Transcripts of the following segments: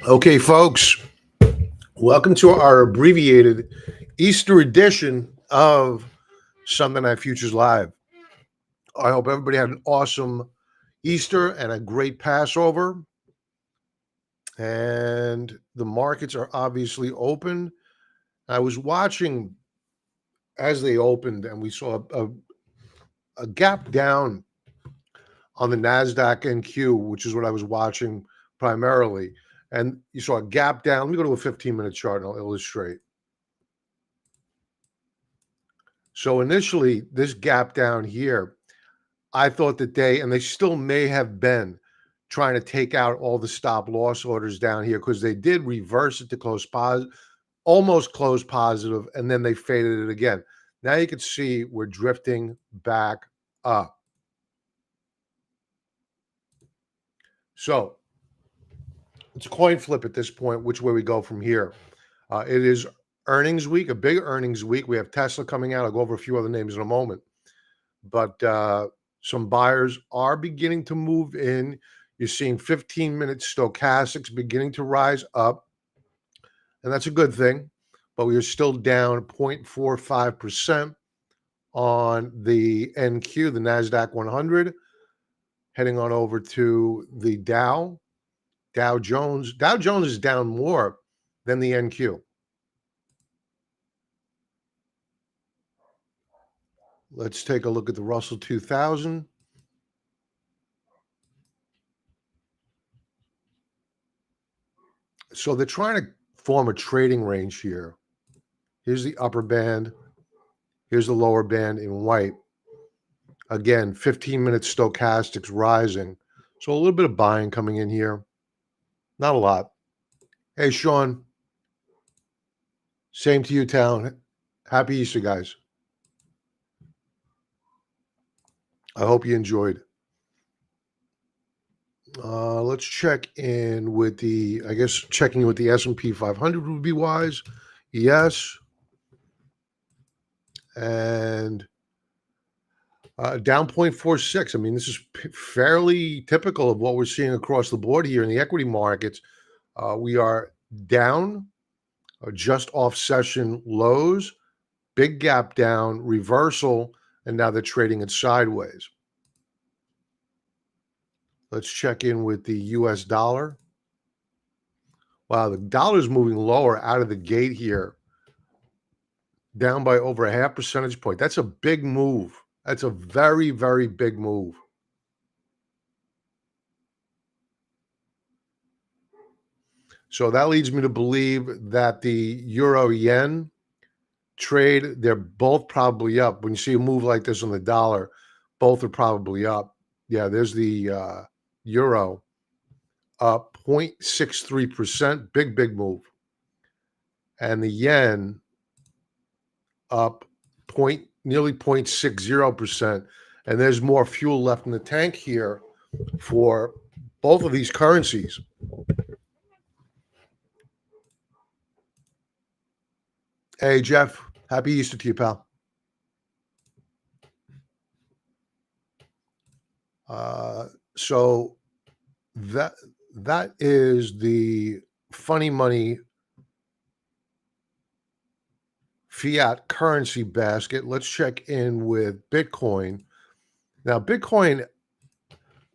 Okay, folks, welcome to our abbreviated Easter edition of Sunday Night Futures Live. I hope everybody had an awesome Easter and a great Passover. And the markets are obviously open. I was watching as they opened, and we saw a gap down on the NASDAQ NQ, which is what I was watching primarily. And you saw a gap down. Let me go to a 15-minute chart and I'll illustrate. So initially, this gap down here, I thought that and they still may have been trying to take out all the stop loss orders down here because they did reverse it to close positive, almost close positive, and then they faded it again. Now you can see we're drifting back up. So it's a coin flip at this point, which way we go from here. It is earnings week, a big earnings week. We have Tesla coming out. I'll go over a few other names in a moment. But some buyers are beginning to move in. You're seeing 15-minute stochastics beginning to rise up, and that's a good thing. But we are still down 0.45% on the NQ, the NASDAQ 100, heading on over to the Dow Jones. Dow Jones is down more than the NQ. Let's take a look at the Russell 2000. So they're trying to form a trading range here. Here's the upper band. Here's the lower band in white. Again, 15-minute stochastics rising. So a little bit of buying coming in here. Not a lot. Hey, Sean. Same to you, Town. Happy Easter, guys. I hope you enjoyed. Let's check in with checking with the S&P 500 would be wise. Yes. And down 0.46. I mean, this is fairly typical of what we're seeing across the board here in the equity markets. We are down, just off session lows, big gap down, reversal, and now they're trading it sideways. Let's check in with the US dollar. Wow, the dollar is moving lower out of the gate here, down by over a half percentage point. That's a big move. That's a very, very big move. So that leads me to believe that the euro yen trade, they're both probably up. When you see a move like this on the dollar, both are probably up. Yeah, there's the euro up 0.63%, big move. And the yen up nearly 0.60%. And there's more fuel left in the tank here for both of these currencies. Hey, Jeff, happy Easter to you, pal. So that is the funny money fiat currency basket. Let's check in with Bitcoin. Now, Bitcoin,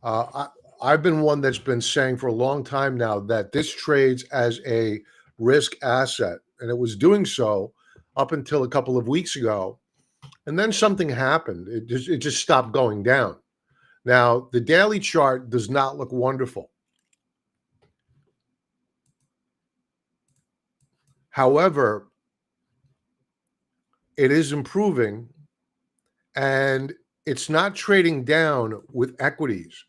I've been one that's been saying for a long time now that this trades as a risk asset, and it was doing so up until a couple of weeks ago. And then something happened. It just stopped going down. Now, the daily chart does not look wonderful. However, it is improving, and it's not trading down with equities.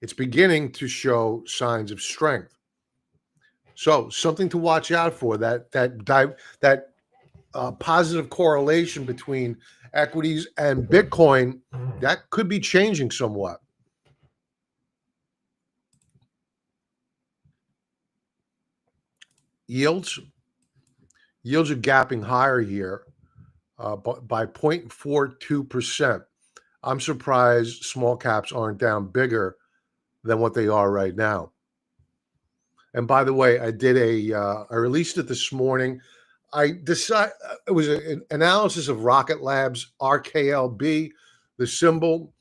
It's beginning to show signs of strength. So something to watch out for, that positive correlation between equities and Bitcoin, that could be changing somewhat. Yields are gapping higher here by 0.42%. I'm surprised small caps aren't down bigger than what they are right now. And by the way, I released it this morning. I decided it was an analysis of Rocket Labs RKLB, the symbol.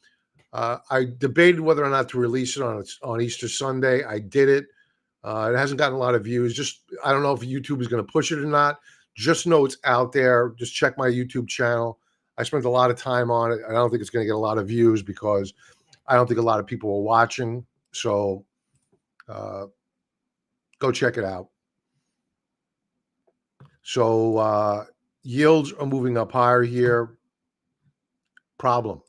I debated whether or not to release it on Easter Sunday. I did it. It hasn't gotten a lot of views. Just I don't know if YouTube is going to push it or not. Just know it's out there. Just check my YouTube channel. I spent a lot of time on it. I don't think it's going to get a lot of views because I don't think a lot of people are watching. So go check it out. So yields are moving up higher here. Problem.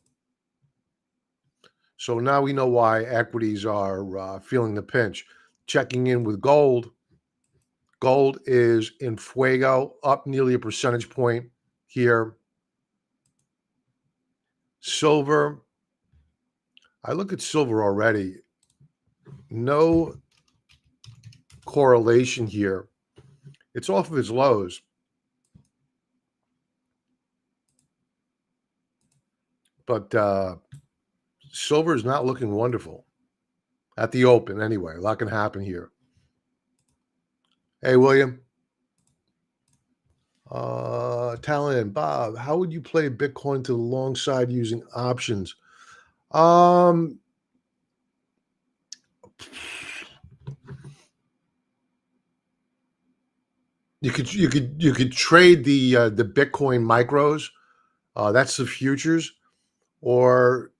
So now we know why equities are feeling the pinch. Checking in with gold. Gold is in fuego, up nearly a percentage point here. Silver. I look at silver already. No correlation here. It's off of its lows. But silver is not looking wonderful at the open anyway. A lot can happen here. Hey, William. Talon, Bob, how would you play Bitcoin to the long side using options? You could trade the Bitcoin micros. That's the futures. Or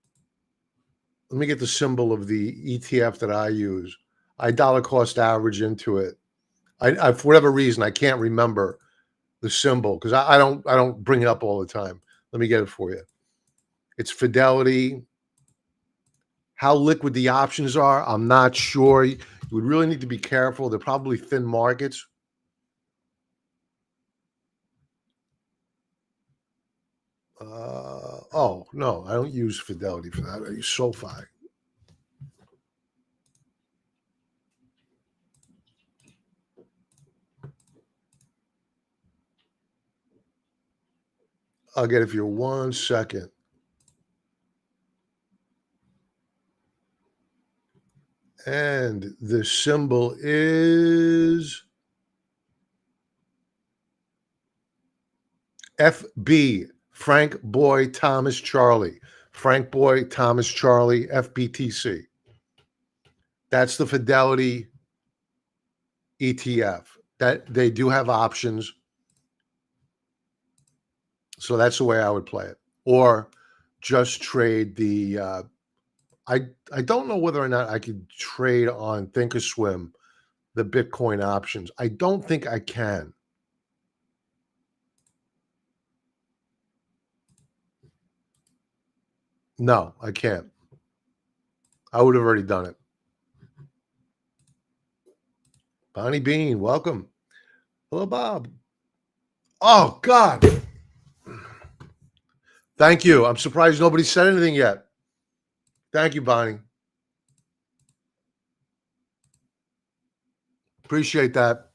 let me get the symbol of the ETF that I use. I dollar cost average into it. I for whatever reason I can't remember the symbol because I don't bring it up all the time. Let me get it for you. It's Fidelity. How liquid the options are, I'm not sure. You would really need to be careful. They're probably thin markets. Oh no, I don't use Fidelity for that. I use SoFi. I'll get it for you 1 second. And the symbol is FB, Frank Boy Thomas Charlie. Frank Boy Thomas Charlie, FBTC. That's the Fidelity ETF. That they do have options. So that's the way I would play it. Or just trade the I don't know whether or not I could trade on Thinkorswim the Bitcoin options. I don't think I can. No, I can't. I would have already done it. Bonnie Bean, welcome. Hello, Bob. Oh, God. Thank you. I'm surprised nobody said anything yet. Thank you, Bonnie. Appreciate that.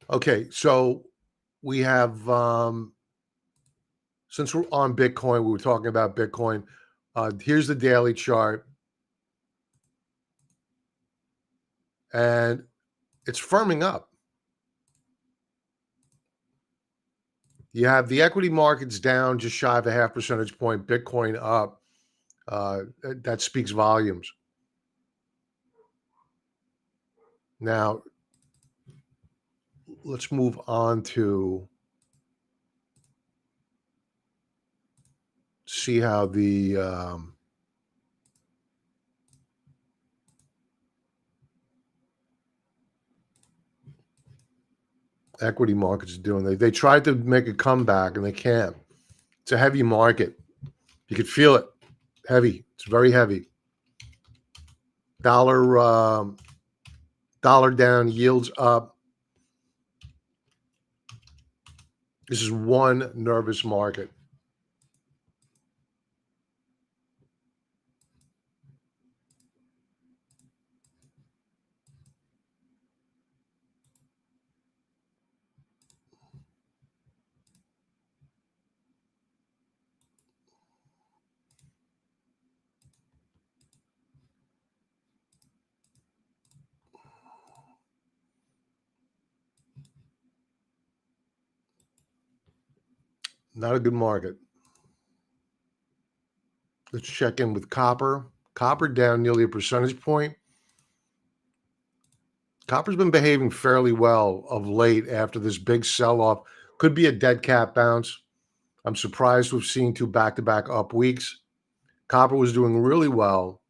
Okay, so we have since we're on Bitcoin, we were talking about Bitcoin. Here's the daily chart, and it's firming up. You have the equity markets down just shy of a half percentage point, Bitcoin up. That speaks volumes. Now, let's move on to see how the equity markets are doing. They tried to make a comeback and they can't. It's a heavy market. You could feel it. Heavy. It's very heavy. Dollar down, yields up. This is one nervous market. Not a good market. Let's check in with copper. Copper down nearly a percentage point. Copper's been behaving fairly well of late after this big sell-off. Could be a dead cat bounce. I'm surprised we've seen two back-to-back up weeks. Copper was doing really well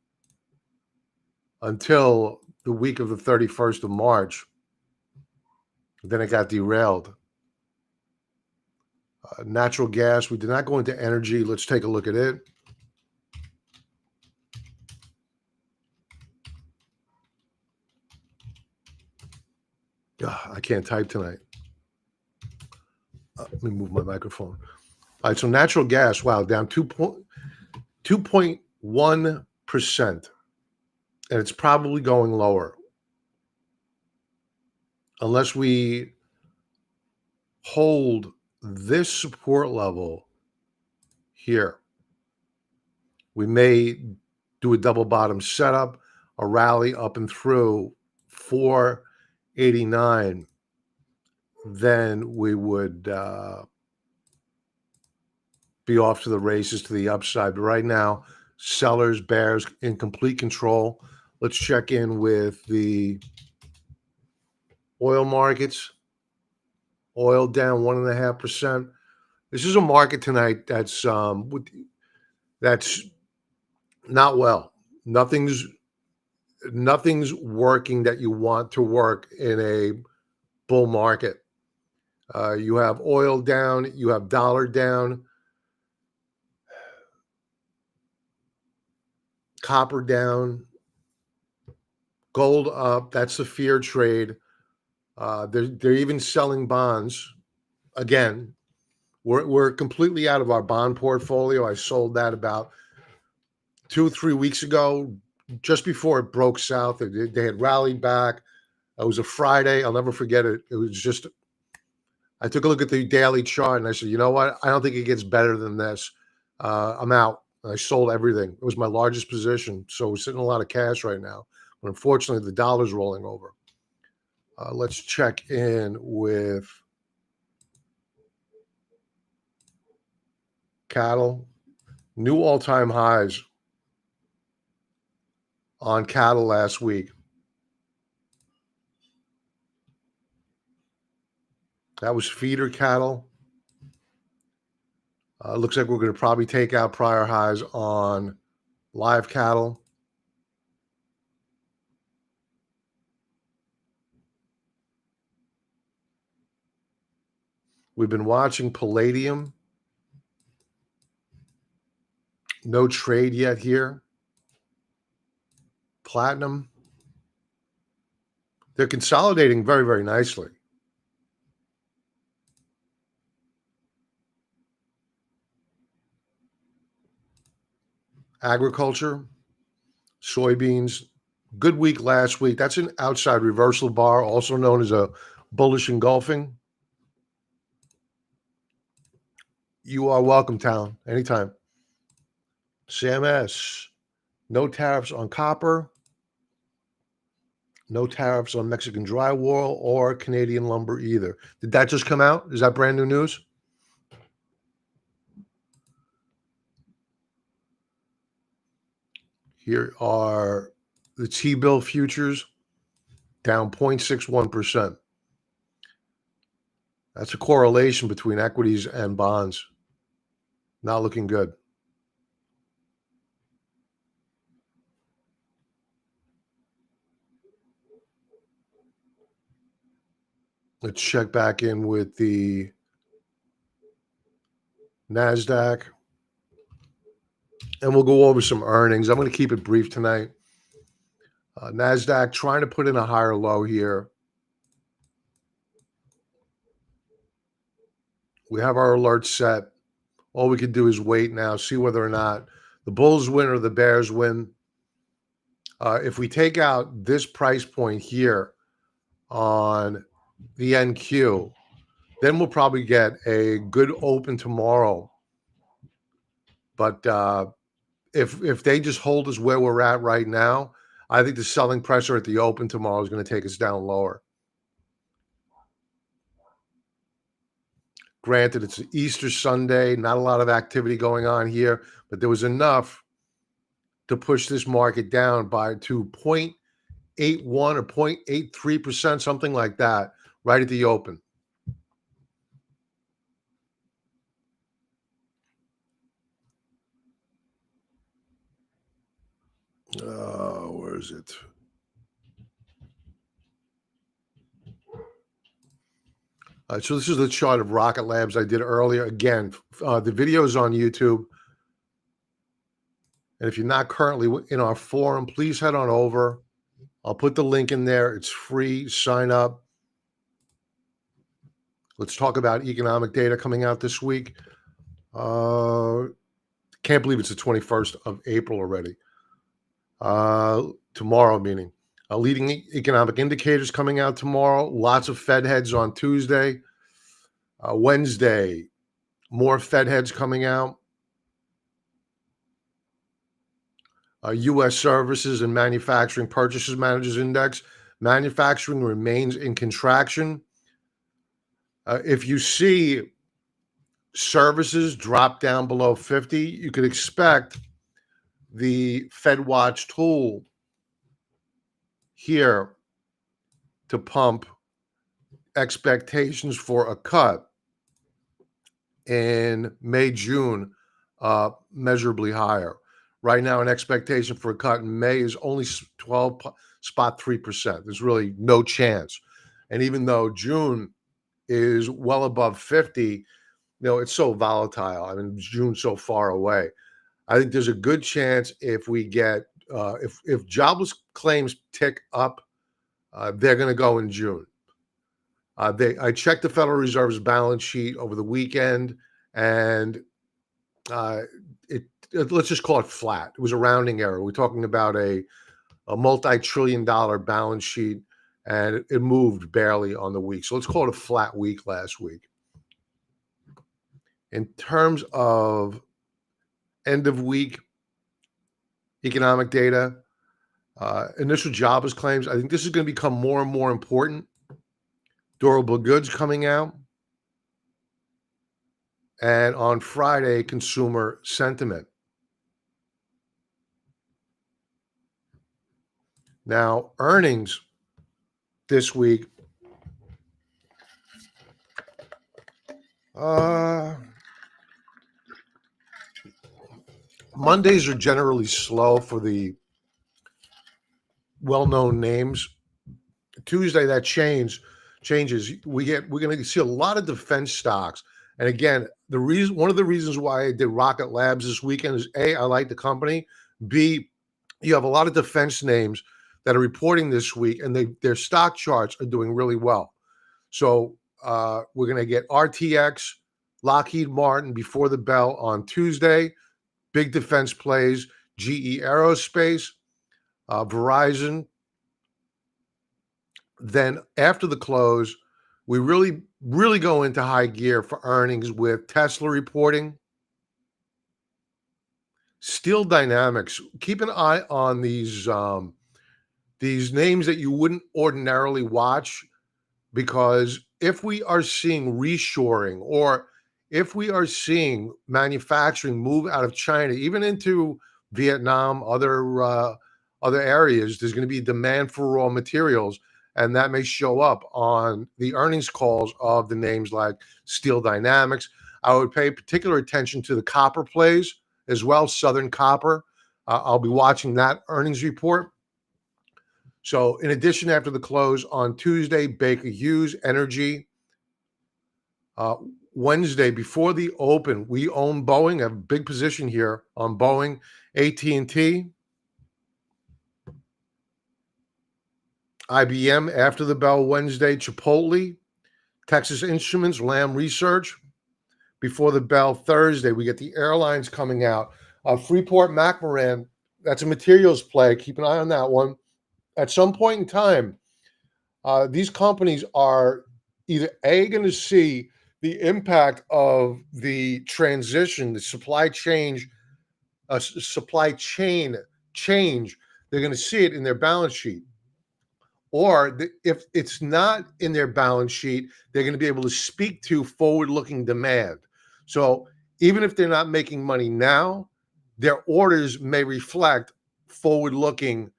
until the week of the 31st of March. Then it got derailed. Natural gas, we did not go into energy. Let's take a look at it. I can't type tonight. Let me move my microphone. All right, so natural gas, wow, down 2.1%. And it's probably going lower. Unless we hold this support level here. We may do a double bottom setup, a rally up and through 489. Then we would be off to the races to the upside. But right now, sellers, bears in complete control. Let's check in with the oil markets. Oil down 1.5%. This is a market tonight that's not well. Nothing's working that you want to work in a bull market. You have oil down, you have dollar down, copper down, gold up. That's the fear trade. They're even selling bonds. Again, we're completely out of our bond portfolio. I sold that about 2 or 3 weeks ago, just before it broke south. They had rallied back. It was a Friday. I'll never forget it. It was just, I took a look at the daily chart and I said, you know what? I don't think it gets better than this. I'm out. I sold everything. It was my largest position. So we're sitting in a lot of cash right now. But unfortunately, the dollar's rolling over. Let's check in with cattle. New all-time highs on cattle last week. That was feeder cattle. Looks like we're going to probably take out prior highs on live cattle. We've been watching palladium. No trade yet here. Platinum. They're consolidating very, very nicely. Agriculture, soybeans, good week last week. That's an outside reversal bar, also known as a bullish engulfing. You are welcome, Town, anytime. Sam S. No tariffs on copper. No tariffs on Mexican drywall or Canadian lumber either. Did that just come out? Is that brand new news? Here are the T-bill futures down 0.61%. That's a correlation between equities and bonds. Not looking good. Let's check back in with the NASDAQ. And we'll go over some earnings. I'm going to keep it brief tonight. NASDAQ trying to put in a higher low here. We have our alerts set. All we can do is wait now, see whether or not the bulls win or the bears win. If we take out this price point here on the NQ, then we'll probably get a good open tomorrow. But if they just hold us where we're at right now, I think the selling pressure at the open tomorrow is going to take us down lower. Granted, it's Easter Sunday, not a lot of activity going on here, but there was enough to push this market down to 0.81 or 0.83%, something like that, right at the open. Where is it? So this is the chart of Rocket Labs I did earlier. Again, the video is on YouTube. And if you're not currently in our forum, please head on over. I'll put the link in there. It's free. Sign up. Let's talk about economic data coming out this week. Can't believe it's the 21st of April already. Tomorrow, meaning. Leading economic indicators coming out tomorrow. Lots of Fed heads on Tuesday. Wednesday, more Fed heads coming out. U.S. Services and Manufacturing Purchases Managers Index. Manufacturing remains in contraction. If you see services drop down below 50, you could expect the FedWatch tool here to pump expectations for a cut in May, June, measurably higher. Right now, an expectation for a cut in May is only 12.3%. There's really no chance. And even though June is well above 50, it's so volatile. I mean, June's so far away. I think there's a good chance if we get if jobless claims tick up, they're going to go in June. I checked the Federal Reserve's balance sheet over the weekend, and let's just call it flat. It was a rounding error. We're talking about a multi-trillion-dollar balance sheet, and it moved barely on the week. So let's call it a flat week last week. In terms of end of week economic data, initial jobless claims, I think this is going to become more and more important. Durable goods coming out. And on Friday, consumer sentiment. Now, earnings this week. Mondays are generally slow for the well-known names. Tuesday, that changes. We're going to see a lot of defense stocks. And again, one of the reasons why I did Rocket Labs this weekend is A, I like the company. B, you have a lot of defense names that are reporting this week, and their stock charts are doing really well. So we're going to get RTX, Lockheed Martin before the bell on Tuesday. Big defense plays, GE Aerospace, Verizon. Then after the close, we really, really go into high gear for earnings with Tesla reporting. Steel Dynamics. Keep an eye on these names that you wouldn't ordinarily watch, because if we are seeing reshoring, or if we are seeing manufacturing move out of China, even into Vietnam, other areas, there's going to be demand for raw materials, and that may show up on the earnings calls of the names like Steel Dynamics. I would pay particular attention to the copper plays as well, Southern Copper. I'll be watching that earnings report. So in addition, after the close on Tuesday, Baker Hughes, Energy. Wednesday, before the open, we own Boeing. I have a big position here on Boeing, AT&T. IBM after the bell Wednesday, Chipotle, Texas Instruments, Lam Research. Before the bell Thursday, we get the airlines coming out. Freeport-McMoRan, that's a materials play. Keep an eye on that one. At some point in time, these companies are either going to see the impact of the transition, the supply chain change. They're going to see it in their balance sheet, or if it's not in their balance sheet, they're going to be able to speak to forward-looking demand. So even if they're not making money now, their orders may reflect forward-looking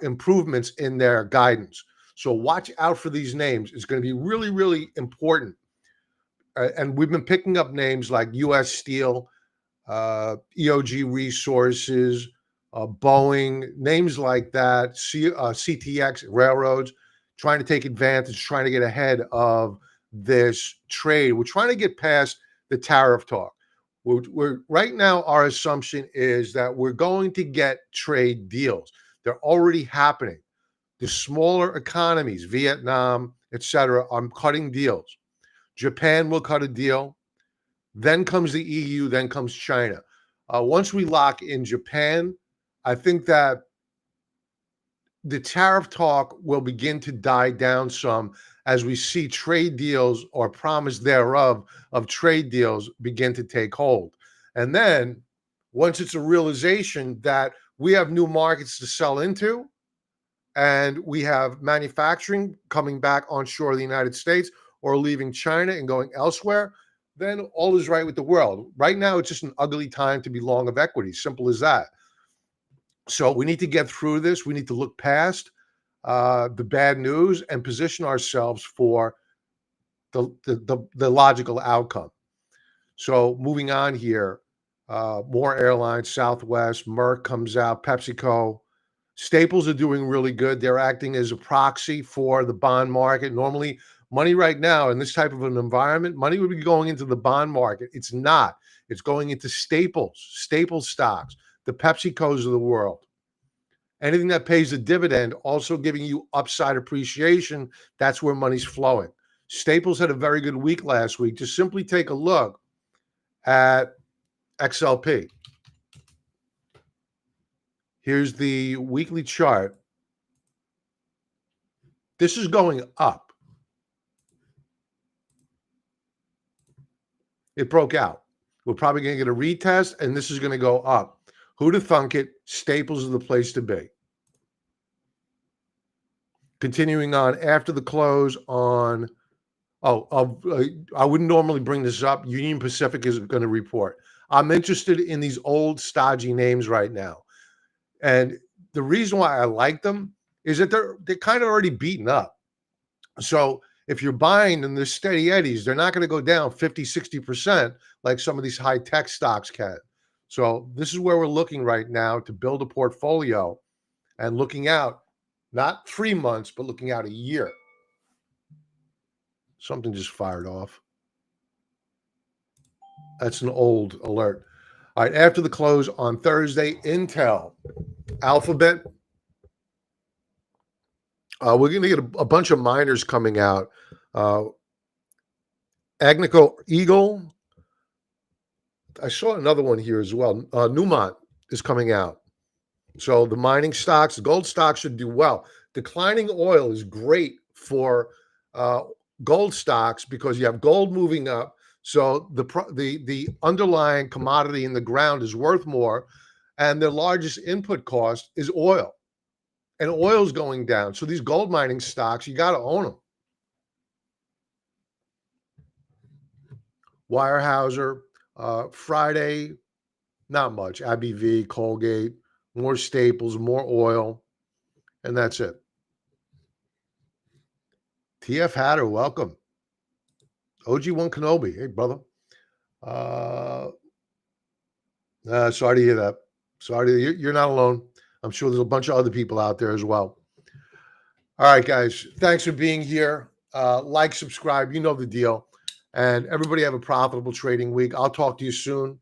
improvements in their guidance. So watch out for these names. It's going to be really, really important. And we've been picking up names like U.S. Steel, EOG Resources, Boeing, names like that, CTX Railroads, trying to take advantage, trying to get ahead of this trade. We're trying to get past the tariff talk. We're right now, our assumption is that we're going to get trade deals. They're already happening. The smaller economies, Vietnam, etc., are cutting deals. Japan will cut a deal. Then comes the EU, then comes China. Once we lock in Japan, I think that the tariff talk will begin to die down some as we see trade deals or promise thereof of trade deals begin to take hold. And then once it's a realization that we have new markets to sell into and we have manufacturing coming back onshore of the United States or leaving China and going elsewhere, then all is right with the world. Right now, it's just an ugly time to be long of equity. Simple as that. So we need to get through this. We need to look past the bad news and position ourselves for the logical outcome. So moving on here, more airlines, Southwest, Merck comes out, PepsiCo. Staples are doing really good. They're acting as a proxy for the bond market. Normally, money right now in this type of an environment, money would be going into the bond market. It's not. It's going into staple stocks, the PepsiCos of the world. Anything that pays a dividend, also giving you upside appreciation, that's where money's flowing. Staples had a very good week last week. Just simply take a look at XLP. Here's the weekly chart. This is going up. It broke out. We're probably going to get a retest, and this is going to go up. Who'd have thunk it? Staples is the place to be. Continuing on after the close on, I wouldn't normally bring this up. Union Pacific is going to report. I'm interested in these old stodgy names right now. And the reason why I like them is that they're kind of already beaten up. So if you're buying in the steady eddies, they're not going to go down 50, 60% like some of these high-tech stocks can. So this is where we're looking right now to build a portfolio and looking out, not 3 months, but looking out a year. Something just fired off. That's an old alert. All right, after the close on Thursday, Intel, Alphabet. We're going to get a bunch of miners coming out. Agnico Eagle. I saw another one here as well. Newmont is coming out. So the mining stocks, the gold stocks should do well. Declining oil is great for gold stocks because you have gold moving up. So the underlying commodity in the ground is worth more, and the largest input cost is oil. And oil's going down. So these gold mining stocks, you got to own them. Weyerhaeuser, Friday, not much. AbbVie, Colgate, more Staples, more oil, and that's it. TF Hatter, welcome. OG1 Kenobi, hey, brother. Sorry to hear that. You're not alone. I'm sure there's a bunch of other people out there as well. All right, guys. Thanks for being here. Like, subscribe. You know the deal. And everybody have a profitable trading week. I'll talk to you soon.